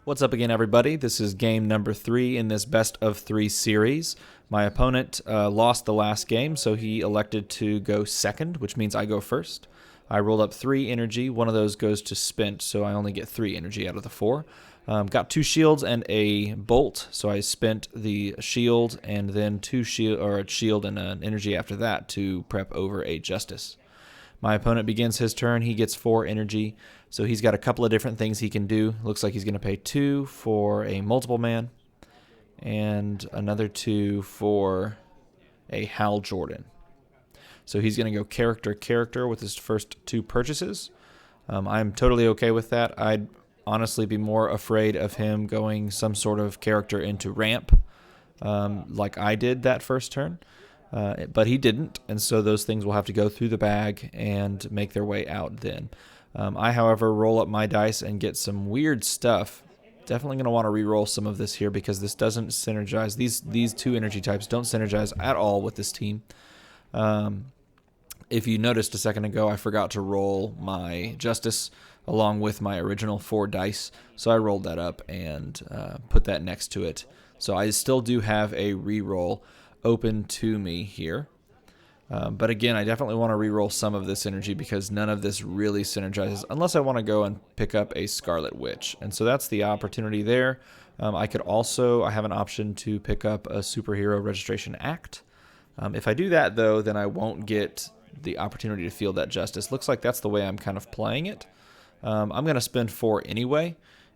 What's up again, everybody? This is game number 3 in this best of 3 series. My opponent lost the last game, so he elected to go second, which means I go first. I rolled up 3 energy. One of those goes to spent, so I only get 3 energy out of the 4. Got 2 shields and a bolt, so I spent the shield and then a shield and an energy after that to prep over a justice. My opponent begins his turn. He gets 4 energy, so he's got a couple of different things he can do. Looks like he's going to pay 2 for a multiple man and another 2 for a Hal Jordan. So he's going to go character with his first 2 purchases. I'm totally okay with that. I'd honestly be more afraid of him going some sort of character into ramp like I did that first turn. But he didn't, and so those things will have to go through the bag and make their way out then. I, however, roll up my dice and get some weird stuff. Definitely going to want to re-roll some of this here because this doesn't synergize. These 2 energy types don't synergize at all with this team. If you noticed a second ago, I forgot to roll my Justice along with my original 4 dice, so I rolled that up and put that next to it. So I still do have a re-roll open to me here. But again, I definitely want to re-roll some of this energy because none of this really synergizes unless I want to go and pick up a Scarlet Witch. And so that's the opportunity there. I have an option to pick up a Superhero Registration Act. If I do that, though, then I won't get the opportunity to field that Justice. Looks like that's the way I'm kind of playing it. I'm going to spend 4 anyway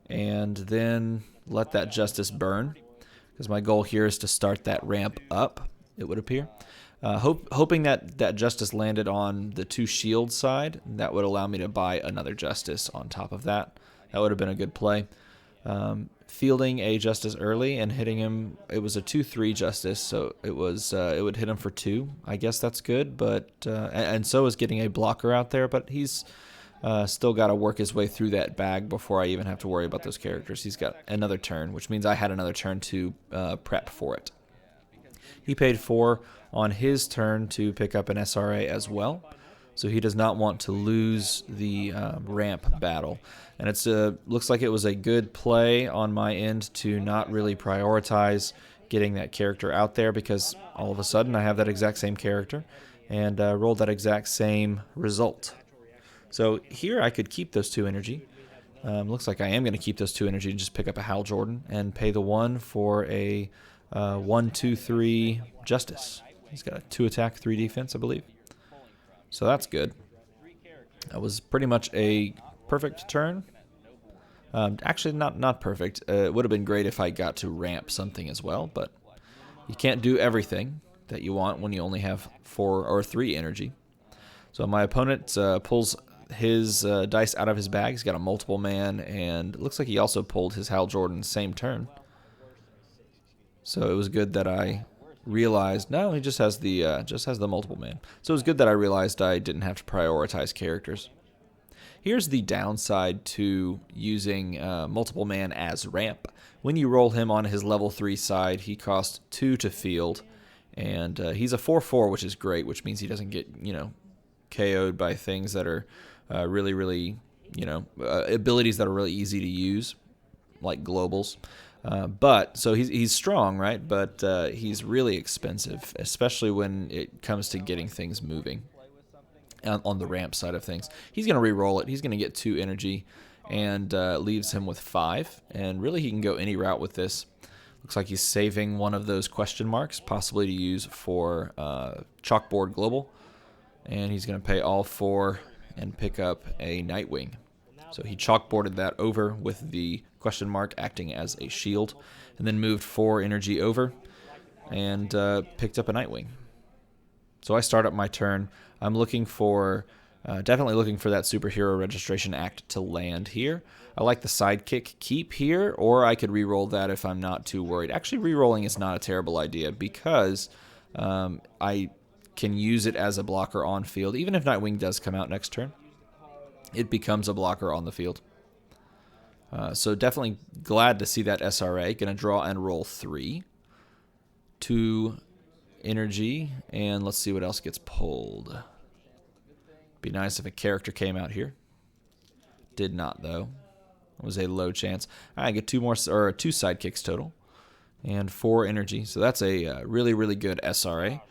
and then let that Justice burn, because my goal here is to start that ramp up, it would appear. Hoping that Justice landed on the 2 shield side. That would allow me to buy another Justice on top of that. That would have been a good play. Fielding a Justice early and hitting him, it was a 2-3 Justice, so it would hit him for 2. I guess that's good, but and so is getting a blocker out there, but he's still got to work his way through that bag before I even have to worry about those characters. He's got another turn, which means I had another turn to prep for it. He paid 4 on his turn to pick up an SRA as well, so he does not want to lose the ramp battle. And it looks like it was a good play on my end to not really prioritize getting that character out there, because all of a sudden I have that exact same character and rolled that exact same result. So here I could keep those 2 energy. Looks like I am going to keep those 2 energy and just pick up a Hal Jordan and pay the 1 for a 1-2-3 Justice. He's got a 2 attack, 3 defense, I believe. So that's good. That was pretty much a perfect turn. Actually, not perfect. It would have been great if I got to ramp something as well, but you can't do everything that you want when you only have 4 or 3 energy. So my opponent pulls his dice out of his bag. He's got a multiple man, and it looks like he also pulled his Hal Jordan same turn. So it was good that I realized, no, he just has the multiple man. So it was good that I realized I didn't have to prioritize characters. Here's the downside to using multiple man as ramp. When you roll him on his level 3 side, he costs 2 to field, and he's a 4/4, which is great, which means he doesn't get, KO'd by things that are really, abilities that are really easy to use, like globals. But so he's strong, right? But he's really expensive, especially when it comes to getting things moving on the ramp side of things. He's going to re-roll it. He's going to get 2 energy and leaves him with 5. And really, he can go any route with this. Looks like he's saving one of those question marks, possibly to use for Chalkboard Global. And he's going to pay all 4 and pick up a Nightwing. So he chalkboarded that over with the question mark acting as a shield, and then moved 4 energy over and picked up a Nightwing. So I start up my turn. I'm definitely looking for that Superhero Registration Act to land here. I like the sidekick keep here, or I could re-roll that if I'm not too worried. Actually, re-rolling is not a terrible idea because I can use it as a blocker on field. Even if Nightwing does come out next turn, it becomes a blocker on the field. So definitely glad to see that SRA. Going to draw and roll 3. 2 energy, and let's see what else gets pulled. Be nice if a character came out here. Did not, though. was a low chance. I get 2 more, or 2 sidekicks total, and 4 energy. So that's a really, really good SRA.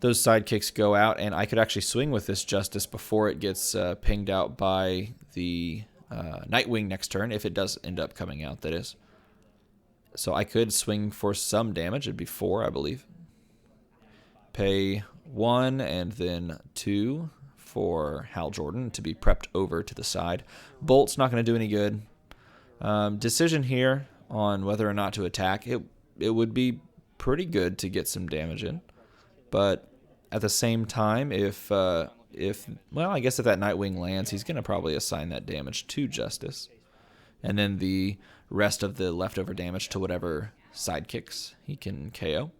Those sidekicks go out, and I could actually swing with this Justice before it gets pinged out by the Nightwing next turn, if it does end up coming out, that is. So I could swing for some damage. It'd be 4, I believe. Pay 1 and then 2 for Hal Jordan to be prepped over to the side. Bolt's not going to do any good. Decision here on whether or not to attack. It would be pretty good to get some damage in. But at the same time, if I guess if that Nightwing lands, he's going to probably assign that damage to Justice. And then the rest of the leftover damage to whatever sidekicks he can KO.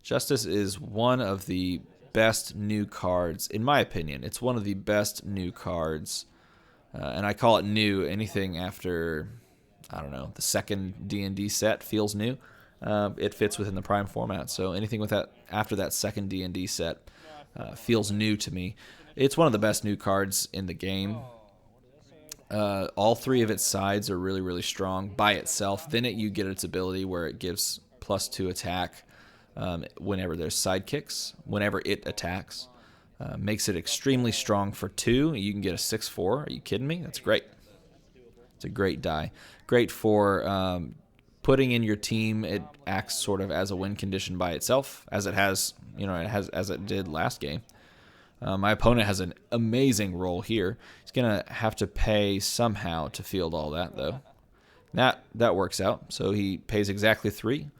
Justice is one of the best new cards, in my opinion. It's one of the best new cards. And I call it new. Anything after, I don't know, the second D&D set feels new. It fits within the Prime format. So anything with that after that second D&D set feels new to me. It's one of the best new cards in the game. All 3 of its sides are really, really strong by itself. Then you get its ability where it gives +2 attack whenever there's sidekicks, whenever it attacks. Makes it extremely strong for 2. You can get a 6/4. Are you kidding me? That's great. It's a great die. Great for putting in your team. It acts sort of as a win condition by itself, as it has, as it did last game. My opponent has an amazing roll here. He's gonna have to pay somehow to field all that, though. That works out. So he pays exactly 3.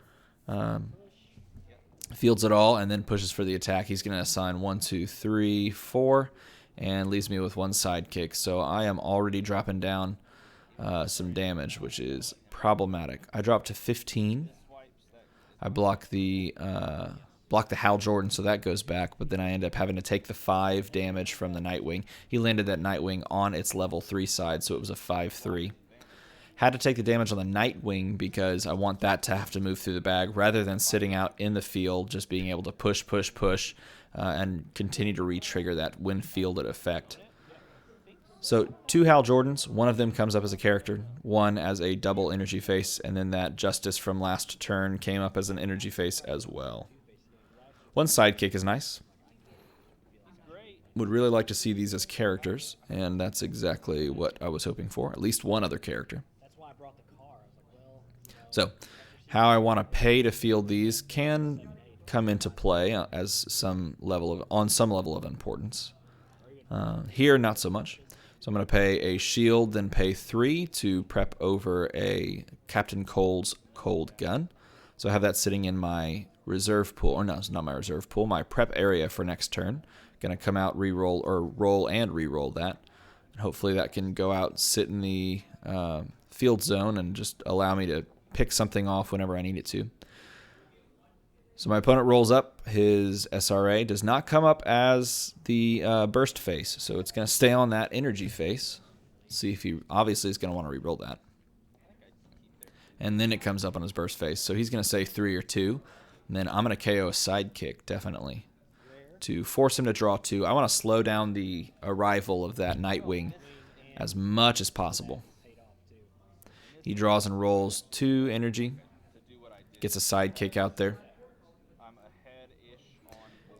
Fields it all and then pushes for the attack. He's going to assign 1, 2, 3, 4, and leaves me with 1 sidekick. So I am already dropping down some damage, which is problematic. I dropped to 15. I block the Hal Jordan, so that goes back, but then I end up having to take the 5 damage from the Nightwing. He landed that Nightwing on its level 3 side, so it was a 5/3. Had to take the damage on the Nightwing because I want that to have to move through the bag rather than sitting out in the field, just being able to push, and continue to re-trigger that when fielded effect. So 2 Hal Jordans, one of them comes up as a character, one as a double energy face, and then that Justice from last turn came up as an energy face as well. 1 sidekick is nice. Would really like to see these as characters, and that's exactly what I was hoping for. At least one other character. So, how I want to pay to field these can come into play as on some level of importance. Here, not so much. So I'm going to pay a shield, then pay 3 to prep over a Captain Cole's cold gun. So I have that sitting in my reserve pool, or no, it's not my reserve pool, my prep area for next turn. Going to come out, reroll, or roll and reroll that. And hopefully that can go out, sit in the field zone, and just allow me to pick something off whenever I need it to. So my opponent rolls up. His SRA does not come up as the burst face, so it's going to stay on that energy face. See if he obviously is going to want to reroll that. And then it comes up on his burst face. So he's going to say 3 or 2. And then I'm going to KO a sidekick, definitely, to force him to draw 2. I want to slow down the arrival of that Nightwing as much as possible. He draws and rolls 2 energy. Gets a sidekick out there.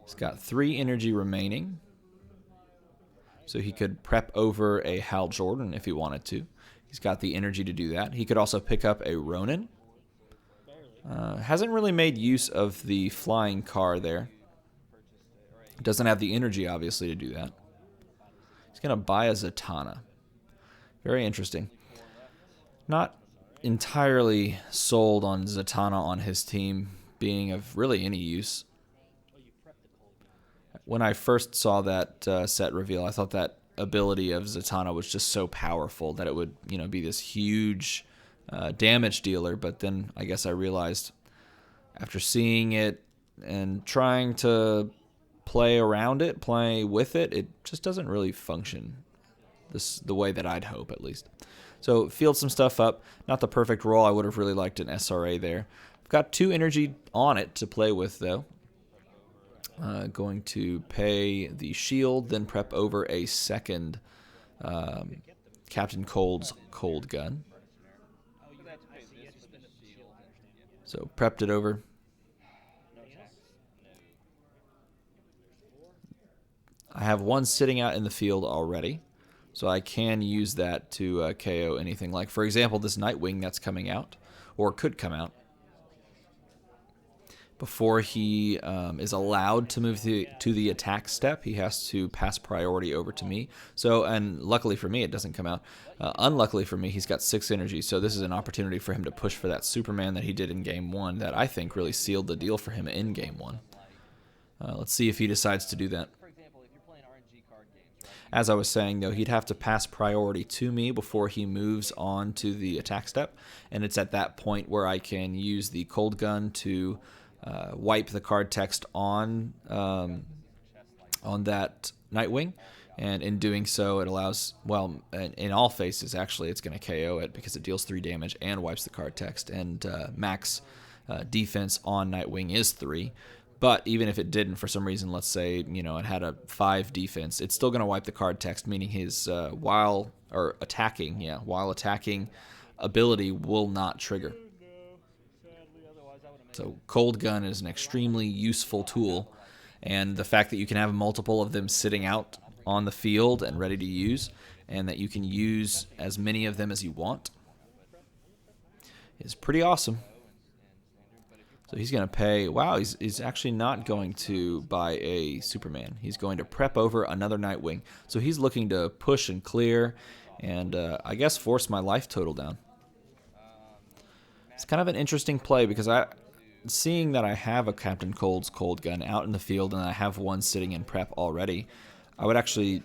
He's got 3 energy remaining. So he could prep over a Hal Jordan if he wanted to. He's got the energy to do that. He could also pick up a Ronin. Hasn't really made use of the flying car there. Doesn't have the energy, obviously, to do that. He's going to buy a Zatanna. Very interesting. Not entirely sold on Zatanna on his team being of really any use. When I first saw that set reveal, I thought that ability of Zatanna was just so powerful that it would, be this huge damage dealer. But then I guess I realized after seeing it and trying to play around it, play with it, it just doesn't really function the way that I'd hope, at least. So field some stuff up. Not the perfect roll. I would have really liked an SRA there. I've got 2 energy on it to play with, though. Going to pay the shield, then prep over a second um, Captain Cold's Cold Gun. So prepped it over. I have one sitting out in the field already, so I can use that to KO anything. Like, for example, this Nightwing that's coming out, or could come out. Before he is allowed to move to the attack step, he has to pass priority over to me. So, and luckily for me, it doesn't come out. Unluckily for me, he's got 6 energy, so this is an opportunity for him to push for that Superman that he did in Game 1 that I think really sealed the deal for him in Game 1. Let's see if he decides to do that. As I was saying, though, he'd have to pass priority to me before he moves on to the attack step, and it's at that point where I can use the Cold Gun to wipe the card text on that Nightwing, and in doing so, it allows, well, in all phases, actually, it's going to KO it because it deals 3 damage and wipes the card text, and max defense on Nightwing is 3. But even if it didn't, for some reason, let's say, it had a 5 defense, it's still going to wipe the card text, meaning his while attacking ability will not trigger. So Cold Gun is an extremely useful tool, and the fact that you can have multiple of them sitting out on the field and ready to use, and that you can use as many of them as you want, is pretty awesome. So he's going to pay, wow, he's actually not going to buy a Superman. He's going to prep over another Nightwing. So he's looking to push and clear and I guess force my life total down. It's kind of an interesting play because seeing that I have a Captain Cold's Cold Gun out in the field and I have one sitting in prep already, I would actually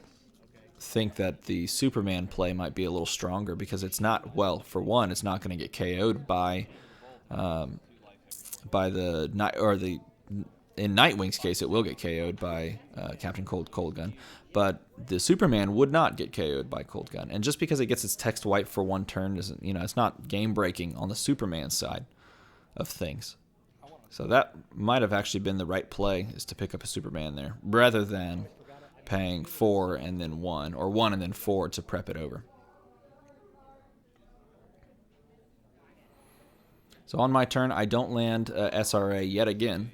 think that the Superman play might be a little stronger because it's not, well, for one, it's not going to get KO'd by the night, or in Nightwing's case, it will get KO'd by Captain Cold Gun, but the Superman would not get KO'd by Cold Gun. And just because it gets its text wiped for one turn doesn't, it's not game breaking on the Superman side of things. So that might have actually been the right play, is to pick up a Superman there rather than paying 4 and then 1, or 1 and then 4 to prep it over. So on my turn, I don't land SRA yet again.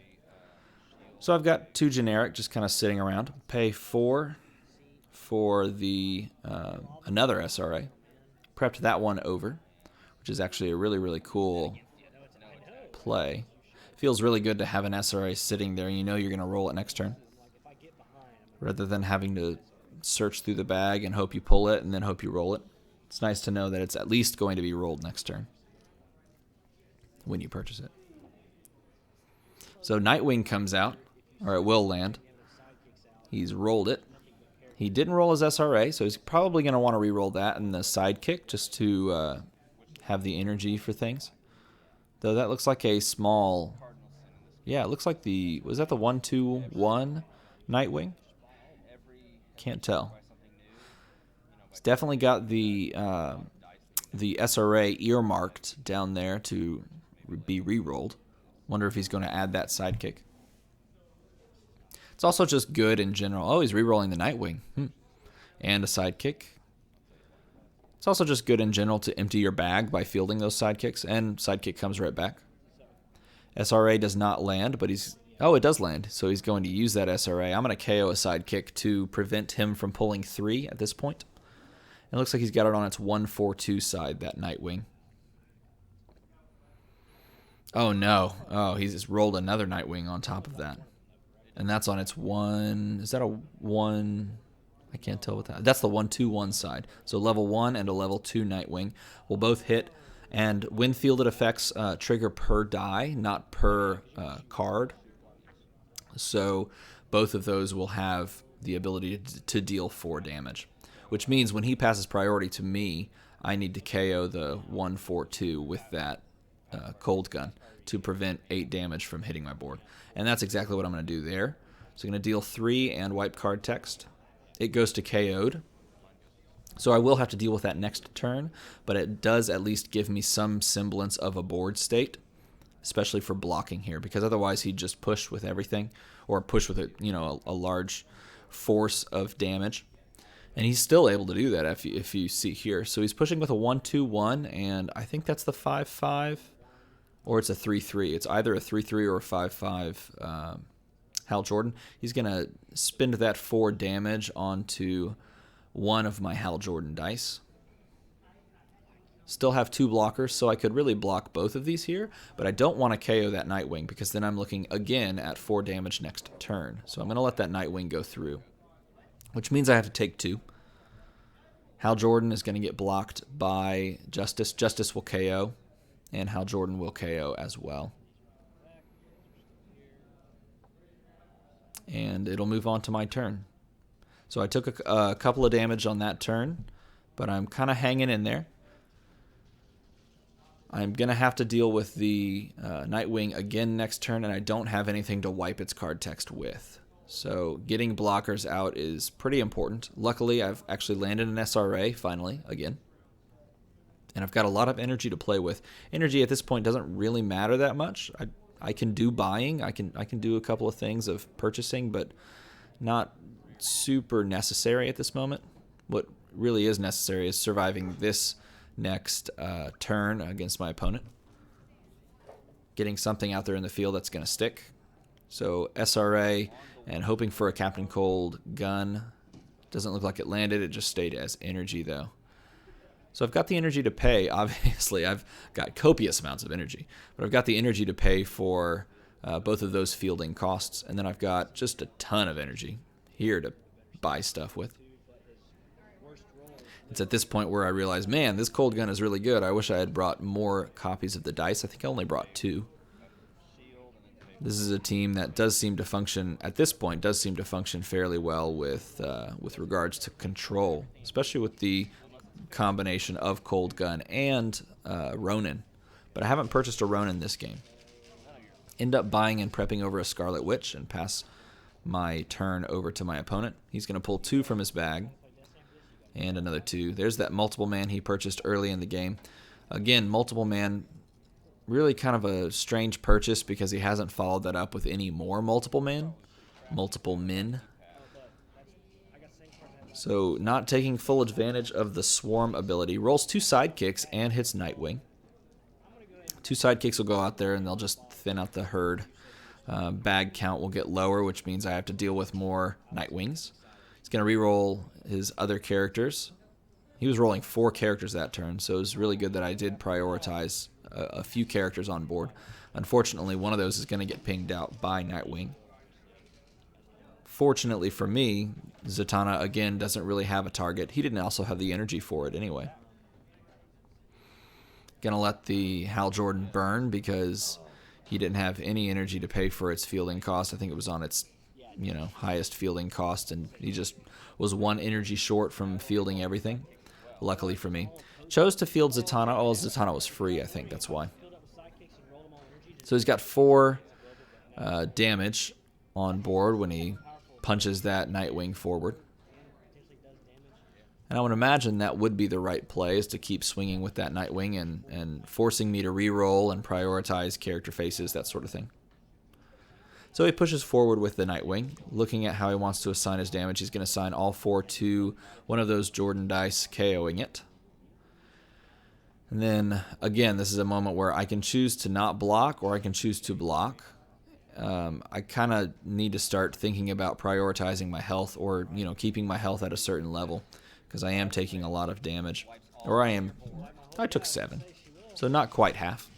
So I've got 2 generic just kind of sitting around. Pay 4 for the another SRA. Prepped that one over, which is actually a really, really cool play. Feels really good to have an SRA sitting there. You know you're going to roll it next turn, rather than having to search through the bag and hope you pull it and then hope you roll it. It's nice to know that it's at least going to be rolled next turn when you purchase it. So Nightwing comes out, or it will land. He's rolled it. He didn't roll his SRA, so he's probably going to want to re-roll that in the sidekick just to have the energy for things. Though that looks like a small... Yeah, it looks like was that the 1/2/1 Nightwing? Can't tell. It's definitely got the SRA earmarked down there to be re-rolled. Wonder if he's going to add that sidekick. It's also just good in general. Oh, he's re-rolling the Nightwing. And a sidekick. It's also just good in general to empty your bag by fielding those sidekicks, and sidekick comes right back. SRA does not land, but it does land, so he's going to use that SRA. I'm going to KO a sidekick to prevent him from pulling 3 at this point. It looks like he's got it on its 1/4/2 side, that Nightwing. Oh no. Oh, he's just rolled another Nightwing on top of that. And that's on its 1... Is that a 1... I can't tell what that... That's the 1/2/1 side. So level 1 and a level 2 Nightwing will both hit. And when fielded effects trigger per die, not per card. So both of those will have the ability to deal 4 damage. Which means when he passes priority to me, I need to KO the 1/4/2 with that Cold Gun to prevent 8 damage from hitting my board. And that's exactly what I'm going to do there. So I'm going to deal 3 and wipe card text. It goes to KO'd. So I will have to deal with that next turn, but it does at least give me some semblance of a board state, especially for blocking here, because otherwise he'd just push with everything, or push with a large force of damage. And he's still able to do that if you see here. So he's pushing with a 1-2-1, and I think that's the 5-5, or it's a 3-3. It's either a 3-3 or a 5-5 Hal Jordan. He's going to spend that 4 damage onto one of my Hal Jordan dice. Still have 2 blockers, so I could really block both of these here, but I don't want to KO that Nightwing because then I'm looking again at 4 damage next turn. So I'm going to let that Nightwing go through, which means I have to take 2. Hal Jordan is going to get blocked by Justice. Justice will KO, and Hal Jordan will KO as well. And it'll move on to my turn. So I took a couple of damage on that turn, but I'm kind of hanging in there. I'm going to have to deal with the Nightwing again next turn, and I don't have anything to wipe its card text with. So getting blockers out is pretty important. Luckily, I've actually landed an SRA finally, again. And I've got a lot of energy to play with. Energy at this point doesn't really matter that much. I can do buying. I can do a couple of things of purchasing, but not super necessary at this moment. What really is necessary is surviving this next turn against my opponent. Getting something out there in the field that's going to stick. So SRA and hoping for a Captain Cold gun. Doesn't look like it landed. It just stayed as energy, though. So I've got the energy to pay. Obviously, I've got copious amounts of energy. But I've got the energy to pay for both of those fielding costs. And then I've got just a ton of energy here to buy stuff with. It's at this point where I realize, man, this cold gun is really good. I wish I had brought more copies of the dice. I think I only brought 2. This is a team that does seem to function, at this point, does seem to function fairly well with regards to control, especially with the combination of cold gun and Ronin. But I haven't purchased a Ronin this game. End up buying and prepping over a Scarlet Witch and pass my turn over to my opponent. He's going to pull 2 from his bag. And another 2. There's that multiple man he purchased early in the game. Again, multiple man, really kind of a strange purchase because he hasn't followed that up with any more multiple men. So not taking full advantage of the swarm ability. Rolls 2 sidekicks and hits Nightwing. 2 sidekicks will go out there and they'll just thin out the herd. Bag count will get lower, which means I have to deal with more Nightwings. He's going to reroll his other characters. He was rolling 4 characters that turn, so it was really good that I did prioritize a few characters on board. Unfortunately, one of those is going to get pinged out by Nightwing. Fortunately for me, Zatanna, again, doesn't really have a target. He didn't also have the energy for it anyway. Going to let the Hal Jordan burn because he didn't have any energy to pay for its fielding cost. I think it was on its highest fielding cost, and he just was 1 energy short from fielding everything, luckily for me. Chose to field Zatanna. Oh, Zatanna was free, I think, that's why. So he's got 4 damage on board when he punches that Nightwing forward. And I would imagine that would be the right play, is to keep swinging with that Nightwing and forcing me to re-roll and prioritize character faces, that sort of thing. So he pushes forward with the Nightwing, looking at how he wants to assign his damage. He's going to assign all 4 to one of those Jordan dice, KOing it. And then, again, this is a moment where I can choose to not block or I can choose to block. I kind of need to start thinking about prioritizing my health or, keeping my health at a certain level because I am taking a lot of damage. I took 7, so not quite half.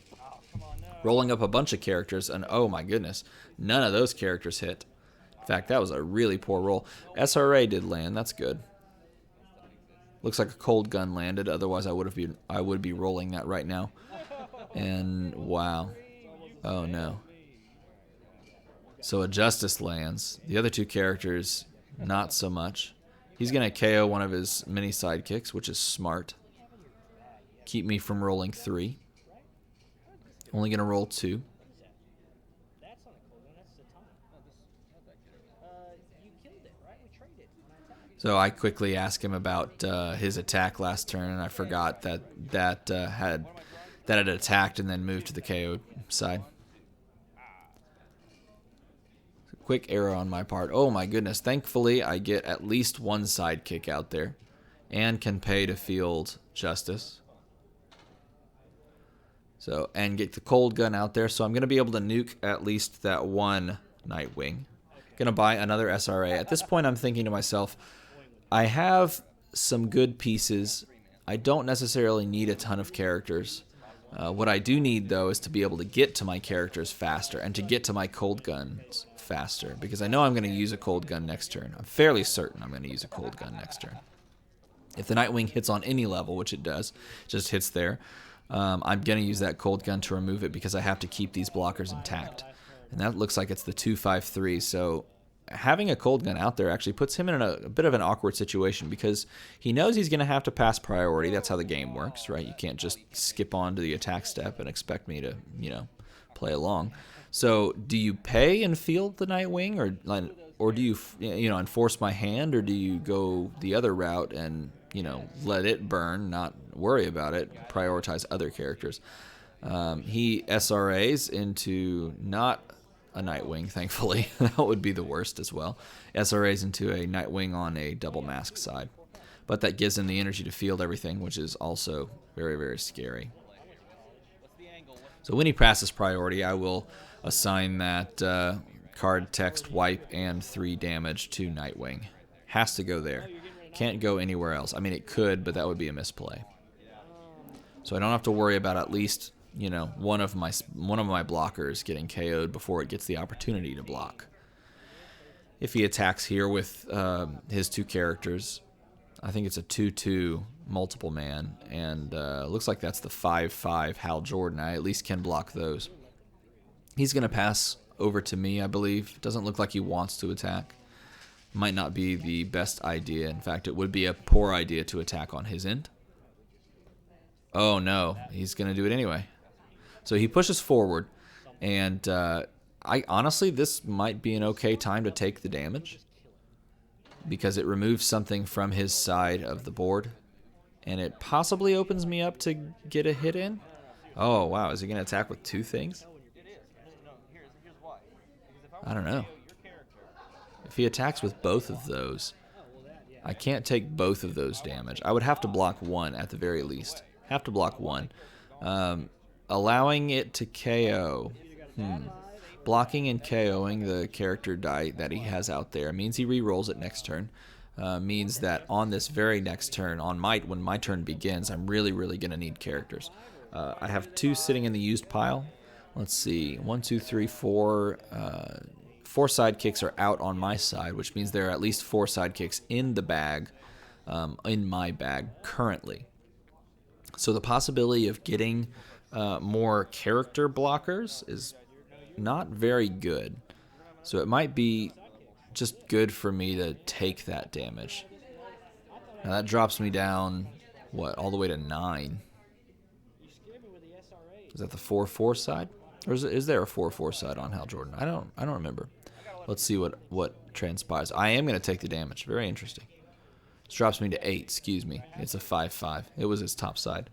Rolling up a bunch of characters, and oh my goodness, none of those characters hit. In fact, that was a really poor roll. SRA did land, that's good. Looks like a cold gun landed, otherwise I would be rolling that right now. And wow. Oh no. So a Justice lands. The other 2 characters, not so much. He's going to KO one of his mini sidekicks, which is smart. Keep me from rolling 3. Only going to roll 2. So I quickly asked him about his attack last turn, and I forgot that had attacked and then moved to the KO side. Quick error on my part. Oh my goodness. Thankfully, I get at least one sidekick out there and can pay to field Justice. So, and get the cold gun out there. So I'm going to be able to nuke at least that one Nightwing. Going to buy another SRA. At this point, I'm thinking to myself, I have some good pieces. I don't necessarily need a ton of characters. What I do need, though, is to be able to get to my characters faster and to get to my cold guns faster, because I know I'm going to use a cold gun next turn. I'm fairly certain I'm going to use a cold gun next turn. If the Nightwing hits on any level, which it does, just hits there, I'm going to use that cold gun to remove it because I have to keep these blockers intact. And that looks like it's the 253, so having a cold gun out there actually puts him in a bit of an awkward situation because he knows he's going to have to pass priority. That's how the game works, right? You can't just skip on to the attack step and expect me to, play along. So do you pay and field the Nightwing, or do you, enforce my hand, or do you go the other route and, let it burn, not worry about it, prioritize other characters? He SRAs into not a Nightwing, thankfully. That would be the worst as well. SRAs into a Nightwing on a double mask side. But that gives him the energy to field everything, which is also very, very scary. So when he passes priority, I will assign that card, text, wipe, and 3 damage to Nightwing. Has to go there. Can't go anywhere else. I mean, it could, but that would be a misplay. So I don't have to worry about at least one of my blockers getting KO'd before it gets the opportunity to block. If he attacks here with his 2 characters, I think it's a 2/2 multiple man, and looks like that's the 5/5 Hal Jordan. I at least can block those. He's going to pass over to me, I believe. Doesn't look like he wants to attack. Might not be the best idea. In fact, it would be a poor idea to attack on his end. Oh no, he's going to do it anyway. So he pushes forward, and I honestly, this might be an okay time to take the damage because it removes something from his side of the board, and it possibly opens me up to get a hit in. Oh, wow, is he going to attack with 2 things? I don't know. If he attacks with both of those, I can't take both of those damage. I would have to block 1 at the very least. Have to block 1. Allowing it to KO. Blocking and KOing the character die that he has out there means he re-rolls it next turn. Means that on this very next turn, when my turn begins, I'm really, really going to need characters. I have 2 sitting in the used pile. Let's see. 1, 2, 3, 4. 4 sidekicks are out on my side, which means there are at least 4 sidekicks in the bag, in my bag currently. So the possibility of getting more character blockers is not very good. So it might be just good for me to take that damage. Now that drops me down, all the way to 9. Is that the 4/4 side? Or is there a 4/4 side on Hal Jordan? I don't remember. Let's see what transpires. I am going to take the damage. Very interesting. This drops me to 8, excuse me. It's a 5/5. It was his top side.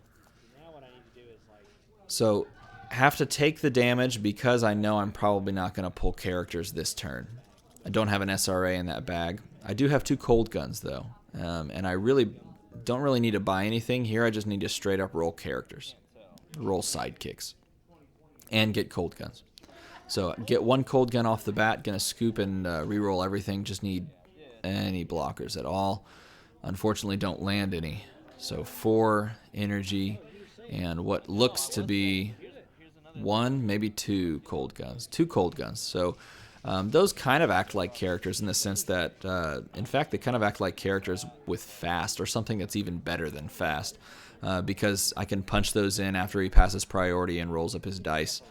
So, have to take the damage because I know I'm probably not going to pull characters this turn. I don't have an SRA in that bag. I do have 2 cold guns, though. And I really don't really need to buy anything here. I just need to straight up roll characters. Roll sidekicks. And get cold guns. So, get 1 cold gun off the bat. Going to scoop and reroll everything. Just need any blockers at all. Unfortunately, don't land any. So, 4 energy. And what looks to be 1, maybe 2 cold guns. 2 cold guns. So those kind of act like characters in the sense that, in fact, they kind of act like characters with fast or something that's even better than fast. Because I can punch those in after he passes priority and rolls up his dice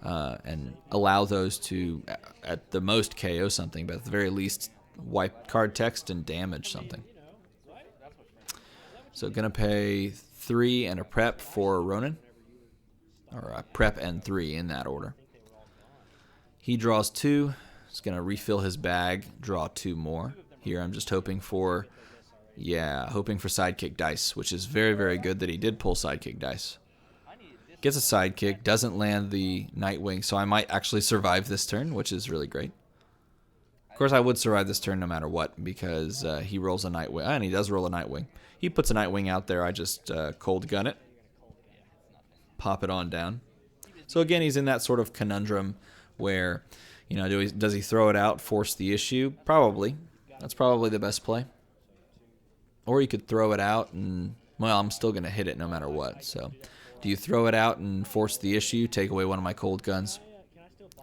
and allow those to, at the most, KO something, but at the very least, wipe card text and damage something. So going to pay 3 and a prep for Ronin, or a prep and 3 in that order. He draws 2. He's going to refill his bag, draw 2 more. Here I'm just hoping for sidekick dice, which is very, very good that he did pull sidekick dice. Gets a sidekick, doesn't land the Nightwing, so I might actually survive this turn, which is really great. course, I would survive this turn no matter what, because he rolls a Nightwing. And he does roll a Nightwing. He puts a Nightwing out there. I just cold gun it. Pop it on down. So again, he's in that sort of conundrum where, you know, does he throw it out, force the issue? Probably. That's probably the best play. Or you could throw it out and, well, I'm still going to hit it no matter what. So do you throw it out and force the issue, take away one of my cold guns,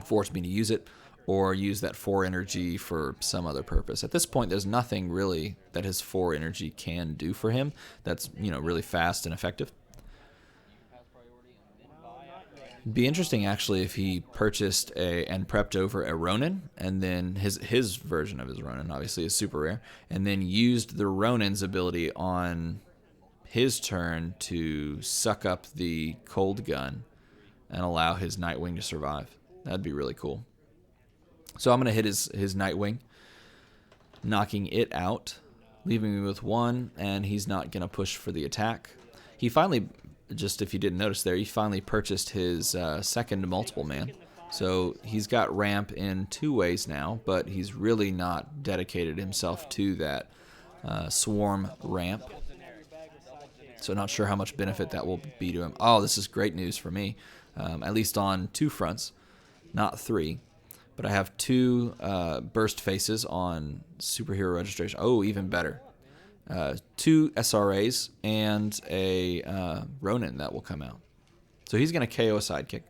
force me to use it, or use that 4 energy for some other purpose? At this point, there's nothing really that his 4 energy can do for him that's, you know, really fast and effective. It'd be interesting, actually, if he purchased and prepped over a Ronin, and then his version of his Ronin, obviously, is super rare, and then used the Ronin's ability on his turn to suck up the cold gun and allow his Nightwing to survive. That'd be really cool. So I'm going to hit his Nightwing, knocking it out, leaving me with 1, and he's not going to push for the attack. He finally, just if you didn't notice there, he finally purchased his second multiple man. So he's got ramp in 2 ways now, but he's really not dedicated himself to that swarm ramp. So not sure how much benefit that will be to him. Oh, this is great news for me, at least on 2 fronts, not 3. But I have 2 burst faces on superhero registration. Oh, even better. 2 SRAs and a Ronin that will come out. So he's going to KO a sidekick.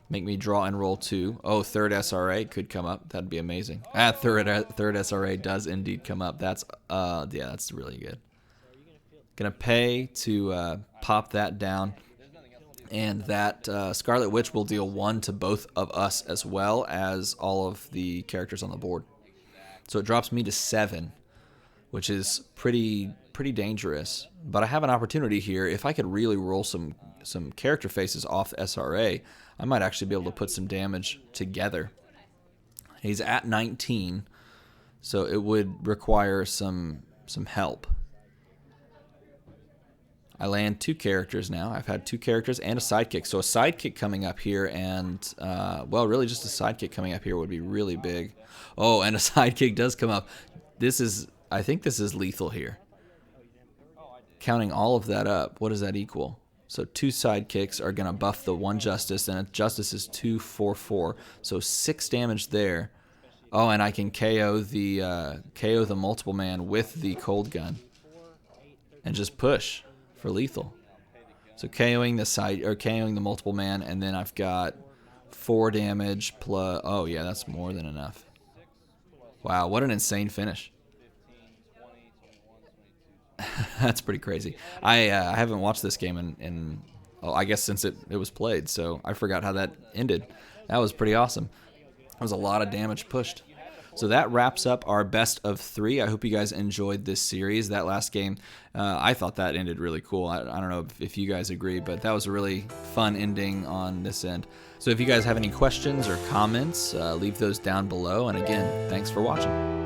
Make me draw and roll 2. Oh, 3rd SRA could come up. That'd be amazing. Third SRA does indeed come up. That's yeah, that's really good. Gonna pay to pop that down. And that Scarlet Witch will deal 1 to both of us as well as all of the characters on the board. So it drops me to 7, which is pretty dangerous. But I have an opportunity here. If I could really roll some character faces off SRA, I might actually be able to put some damage together. He's at 19, so it would require some help. I land 2 characters now. I've had 2 characters and a sidekick. So a sidekick coming up here and, well, really just a sidekick coming up here would be really big. Oh, and a sidekick does come up. I think this is lethal here. Counting all of that up, what does that equal? So 2 sidekicks are going to buff the 1 Justice, and Justice is 2, 4, 4. So 6 damage there. Oh, and I can KO the multiple man with the cold gun and just push for lethal. So KOing the multiple man, and then I've got 4 damage plus. Oh yeah, that's more than enough. Wow, what an insane finish. That's pretty crazy. I haven't watched this game in I guess since it was played, so I forgot how that ended. That was pretty awesome. That was a lot of damage pushed. So that wraps up our best of 3. I hope you guys enjoyed this series. That last game, I thought that ended really cool. I don't know if you guys agree, but that was a really fun ending on this end. So if you guys have any questions or comments, leave those down below. And again, thanks for watching.